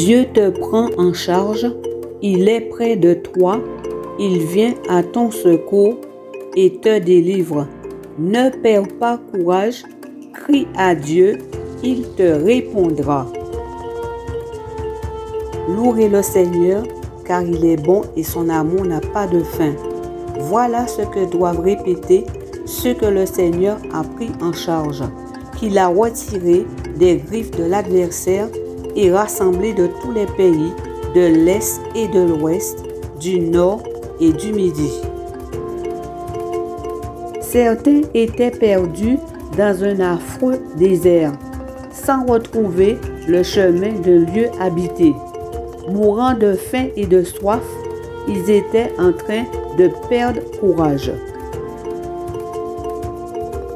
Dieu te prend en charge, il est près de toi, il vient à ton secours et te délivre. Ne perds pas courage, crie à Dieu, il te répondra. Louez le Seigneur, car il est bon et son amour n'a pas de fin. Voilà ce que doivent répéter ceux que le Seigneur a pris en charge, qu'il a retiré des griffes de l'adversaire et rassemblé de tous les pays, de l'Est et de l'Ouest, du Nord et du Midi. Certains étaient perdus dans un affreux désert, sans retrouver le chemin d'un lieu habité. Mourant de faim et de soif, ils étaient en train de perdre courage.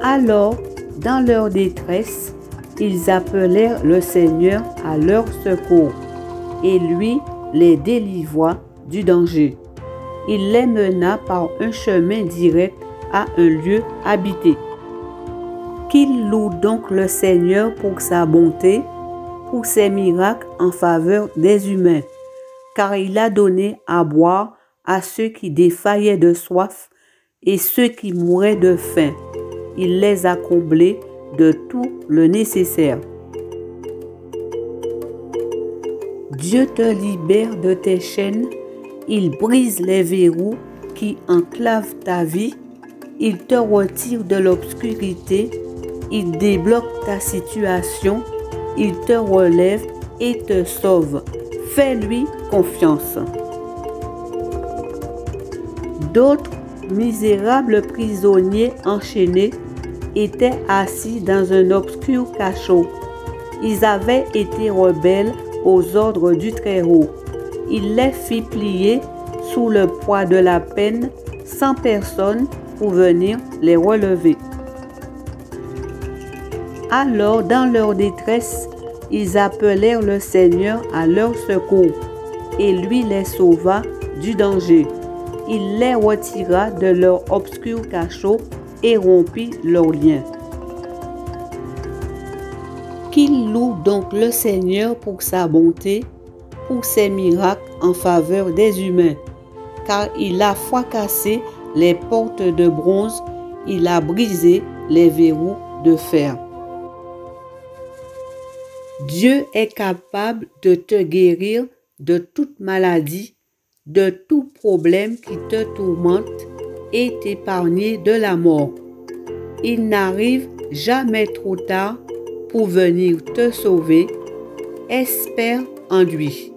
Alors, dans leur détresse, ils appelèrent le Seigneur à leur secours, et lui les délivra du danger. Il les mena par un chemin direct à un lieu habité. Qu'ils louent donc le Seigneur pour sa bonté, pour ses miracles en faveur des humains, car il a donné à boire à ceux qui défaillaient de soif et ceux qui mouraient de faim. Il les a comblés de tout le nécessaire. Dieu te libère de tes chaînes, il brise les verrous qui enclavent ta vie, il te retire de l'obscurité, il débloque ta situation, il te relève et te sauve. Fais-lui confiance. D'autres misérables prisonniers enchaînés étaient assis dans un obscur cachot. Ils avaient été rebelles aux ordres du Très-Haut. Il les fit plier sous le poids de la peine, sans personne pour venir les relever. Alors, dans leur détresse, ils appelèrent le Seigneur à leur secours, et lui les sauva du danger. Il les retira de leur obscur cachot et rompit leurs liens. Qu'ils louent donc le Seigneur pour sa bonté, pour ses miracles en faveur des humains, car il a fracassé les portes de bronze, il a brisé les verrous de fer. Dieu est capable de te guérir de toute maladie, de tout problème qui te tourmente et t'épargner de la mort. Il n'arrive jamais trop tard pour venir te sauver. Espère en lui.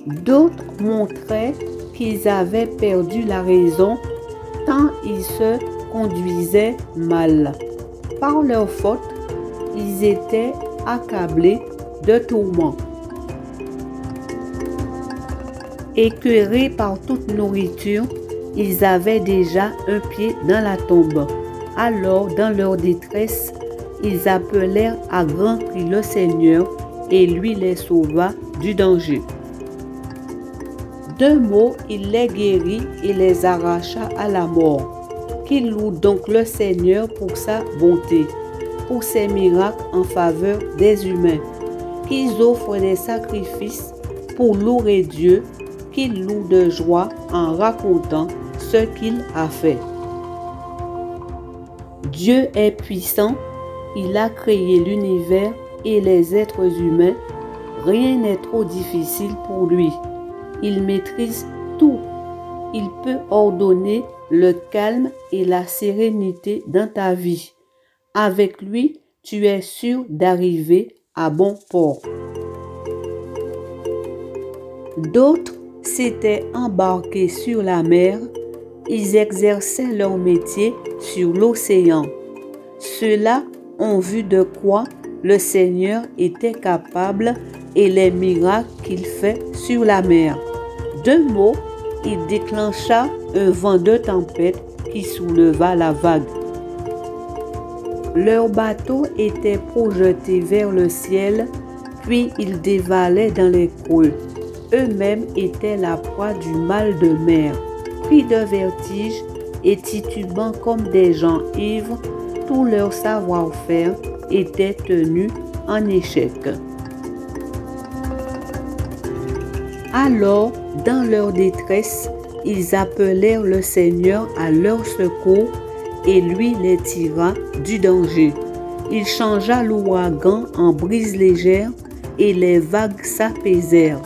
D'autres montraient qu'ils avaient perdu la raison tant ils se conduisaient mal. Par leur faute, ils étaient accablés de tourments. Écœurés par toute nourriture, ils avaient déjà un pied dans la tombe. Alors, dans leur détresse, ils appelèrent à grand cri le Seigneur et lui les sauva du danger. D'un mot, il les guérit et les arracha à la mort. Qu'ils louent donc le Seigneur pour sa bonté, pour ses miracles en faveur des humains. Qu'ils offrent des sacrifices pour louer Dieu, qu'ils louent de joie en racontant ce qu'il a fait. Dieu est puissant, il a créé l'univers et les êtres humains. Rien n'est trop difficile pour lui. Il maîtrise tout. Il peut ordonner le calme et la sérénité dans ta vie. Avec lui, tu es sûr d'arriver à bon port. D'autres s'étaient embarqués sur la mer. Ils exerçaient leur métier sur l'océan. Ceux-là ont vu de quoi le Seigneur était capable et les miracles qu'il fait sur la mer. D'un mot, il déclencha un vent de tempête qui souleva la vague. Leur bateau était projeté vers le ciel, puis ils dévalaient dans les creux. Eux-mêmes étaient la proie du mal de mer. Pris de vertige et titubant comme des gens ivres, tout leur savoir-faire était tenu en échec. Alors, dans leur détresse, ils appelèrent le Seigneur à leur secours et lui les tira du danger. Il changea l'ouragan en brise légère et les vagues s'apaisèrent.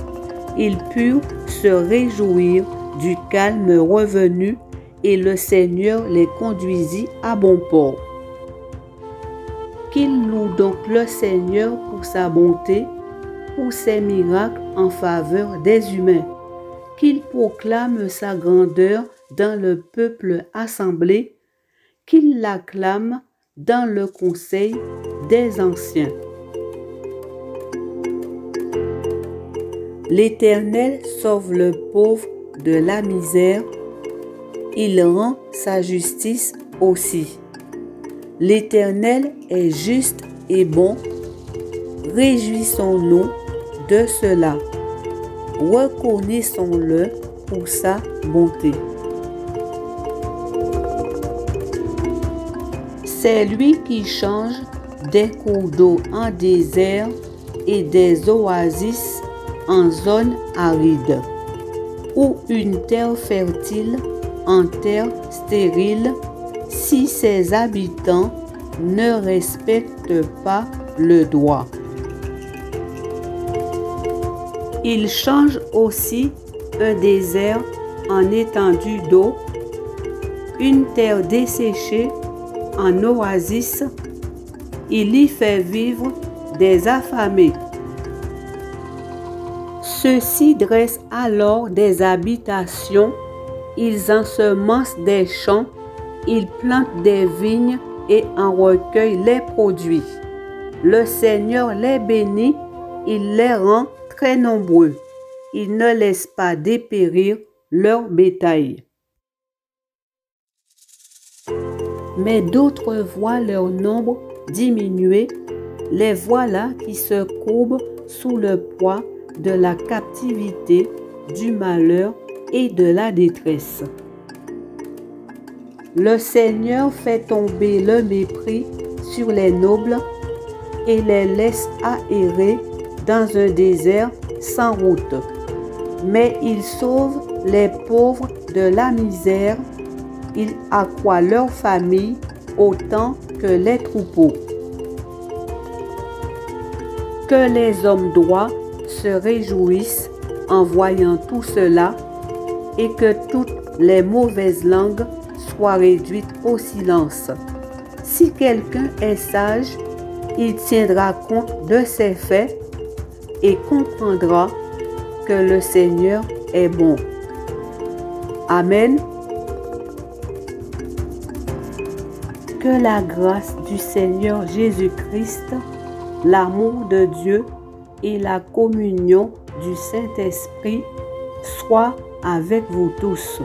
Ils purent se réjouir du calme revenu et le Seigneur les conduisit à bon port. Qu'ils louent donc le Seigneur pour sa bonté, pour ses miracles en faveur des humains. Qu'ils proclament sa grandeur dans le peuple assemblé, qu'ils l'acclament dans le conseil des anciens. L'Éternel sauve le pauvre de la misère, il rend sa justice aussi. L'Éternel est juste et bon, réjouissons-nous de cela. Reconnaissons-le pour sa bonté. C'est lui qui change des cours d'eau en désert et des oasis en zone aride, ou une terre fertile en terre stérile, si ses habitants ne respectent pas le droit. Il change aussi un désert en étendue d'eau, une terre desséchée en oasis. Il y fait vivre des affamés. Ceux-ci dressent alors des habitations, ils ensemencent des champs, ils plantent des vignes et en recueillent les produits. Le Seigneur les bénit, il les rend très nombreux. Il ne laisse pas dépérir leur bétail. Mais d'autres voient leur nombre diminuer, les voilà qui se courbent sous le poids de la captivité, du malheur et de la détresse. Le Seigneur fait tomber le mépris sur les nobles et les laisse aérer dans un désert sans route. Mais il sauve les pauvres de la misère, il accroît leur famille autant que les troupeaux. Que les hommes droits se réjouissent en voyant tout cela et que toutes les mauvaises langues soient réduites au silence. Si quelqu'un est sage, il tiendra compte de ses faits et comprendra que le Seigneur est bon. Amen. Que la grâce du Seigneur Jésus-Christ, l'amour de Dieu et la communion du Saint-Esprit soient avec vous tous.